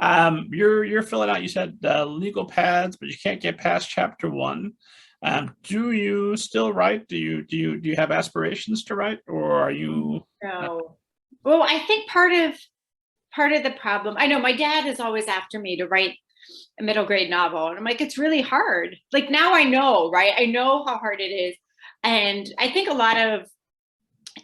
You're filling out. You said legal pads, but you can't get past chapter one. Do you still write? Do you have aspirations to write, or are you? So, well, I think part of the problem, I know my dad is always after me to write a middle grade novel. And I'm like, it's really hard. Like now I know, right? I know how hard it is. And I think a lot of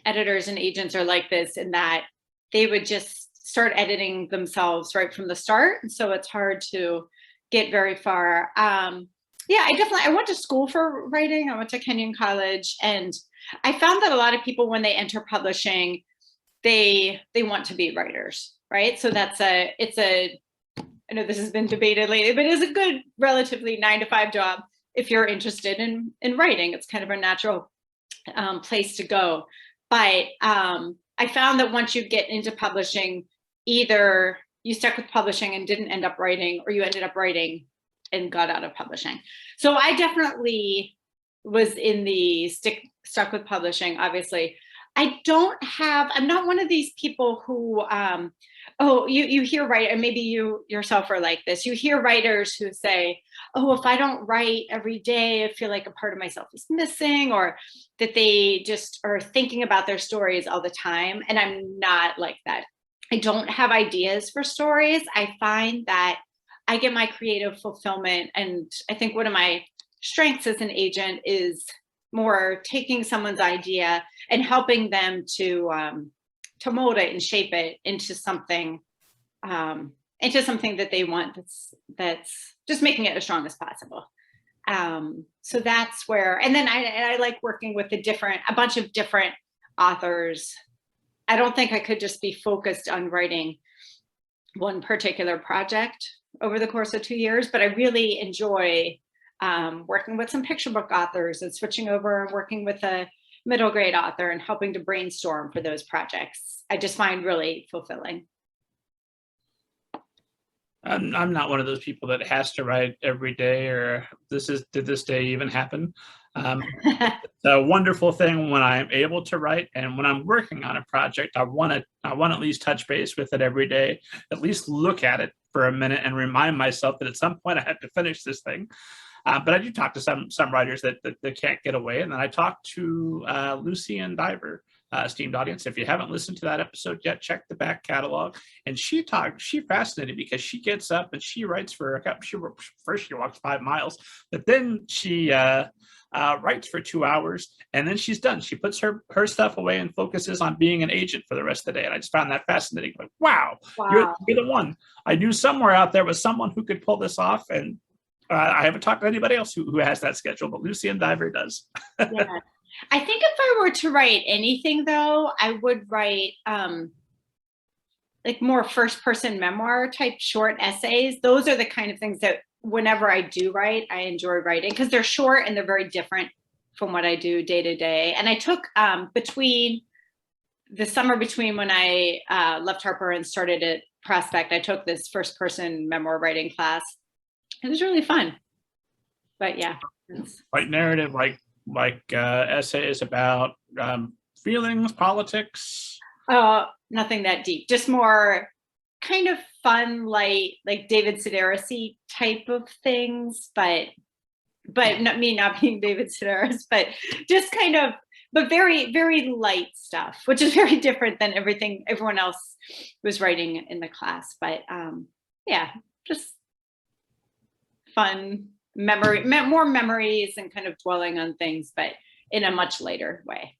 editors and agents are like this in that they would just start editing themselves right from the start. And so it's hard to get very far. Yeah, I went to school for writing. I went to Kenyon College, and I found that a lot of people, when they enter publishing, they want to be writers, right? So I know this has been debated lately, but it's a good, relatively 9 to 5 job if you're interested in writing. It's kind of a natural place to go. But I found that once you get into publishing, either you stuck with publishing and didn't end up writing, or you ended up writing and got out of publishing. So I definitely was in the stuck with publishing, obviously. I'm not one of these people who, oh, you hear and maybe you yourself are like this. You hear writers who say, oh, if I don't write every day, I feel like a part of myself is missing, or that they just are thinking about their stories all the time. And I'm not like that. I don't have ideas for stories. I find that I get my creative fulfillment. And I think one of my strengths as an agent is more taking someone's idea and helping them to mold it and shape it into something that they want, that's just making it as strong as possible. So that's where, and then I like working with a bunch of different authors. I don't think I could just be focused on writing one particular project over the course of 2 years, but I really enjoy working with some picture book authors and switching over and working with a middle grade author and helping to brainstorm for those projects. I just find really fulfilling. I'm not one of those people that has to write every day, or did this day even happen? It's a wonderful thing when I'm able to write, and when I'm working on a project, I want to at least touch base with it every day, at least look at it for a minute and remind myself that at some point I have to finish this thing. But I do talk to some writers that can't get away, and then I talked to Lucy and Diver. Esteemed audience, if you haven't listened to that episode yet, check the back catalog. And she fascinated because she gets up and she writes for a couple. First she walks 5 miles, but then she writes for 2 hours, and then she's done. She puts her stuff away and focuses on being an agent for the rest of the day. And I just found that fascinating. Like, wow. You're the one. I knew somewhere out there was someone who could pull this off, and I haven't talked to anybody else who has that schedule, but Lucy and Diver does. Yeah. I think if I were to write anything, though, I would write like more first person memoir type short essays. Those are the kind of things that whenever I do write, I enjoy writing, because they're short and they're very different from what I do day to day. And I took between the summer between when I left Harper and started at Prospect, I took this first person memoir writing class. It was really fun. But yeah. Like narrative, like essays about feelings, politics. Nothing that deep, just more kind of fun, light, like David Sedaris type of things, but not me not being David Sedaris, but just kind of, but very, very light stuff, which is very different than everyone else was writing in the class. But yeah, just fun more memories and kind of dwelling on things, but in a much lighter way.